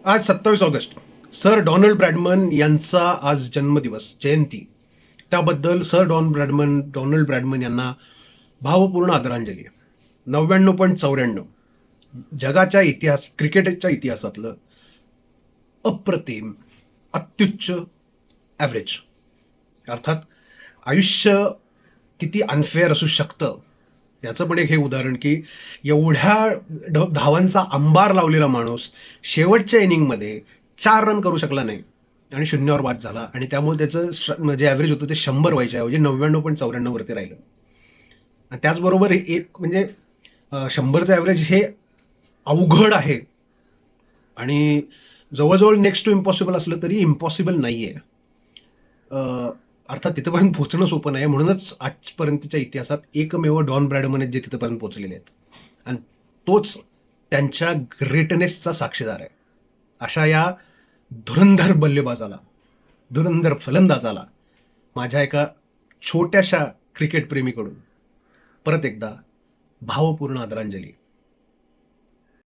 आज 27 August, sir Donald Bradman यांचा आज जन्मदिवस, जयंती. त्याबद्दल डोनाल्ड ब्रॅडमन यांना भावपूर्ण आदरांजली. 99.94 जगाच्या क्रिकेटच्या इतिहासातलं अप्रतिम, अत्युच्च ॲव्हरेज. अर्थात आयुष्य किती अनफेअर असू शकतं याचं पण एक हे उदाहरण, की एवढ्या धावांचा अंबार लावलेला माणूस शेवटच्या इनिंगमध्ये 4 रन करू शकला नाही आणि शून्यावर बाद झाला, आणि त्यामुळे त्याचं जे ॲव्हरेज होतं ते 100 व्हायच्या ऐवजी 99.94 वरती राहिलं. आणि त्याचबरोबर एक म्हणजे 100चं ॲव्हरेज हे अवघड आहे आणि जवळजवळ नेक्स्ट टू इम्पॉसिबल असलं तरी इम्पॉसिबल नाही आहे. अर्थात तिथंपर्यंत पोहोचणं सोपं नाही, म्हणूनच आजपर्यंतच्या इतिहासात एकमेव डॉन ब्रॅडमन आहेत जे तिथंपर्यंत पोहोचलेले आहेत, आणि तोच त्यांच्या ग्रेटनेसचा साक्षीदार आहे. अशा या धुरंधर बल्लेबाजाला, धुरंधर फलंदाजाला माझ्या एका छोट्याशा क्रिकेटप्रेमीकडून परत एकदा भावपूर्ण आदरांजली.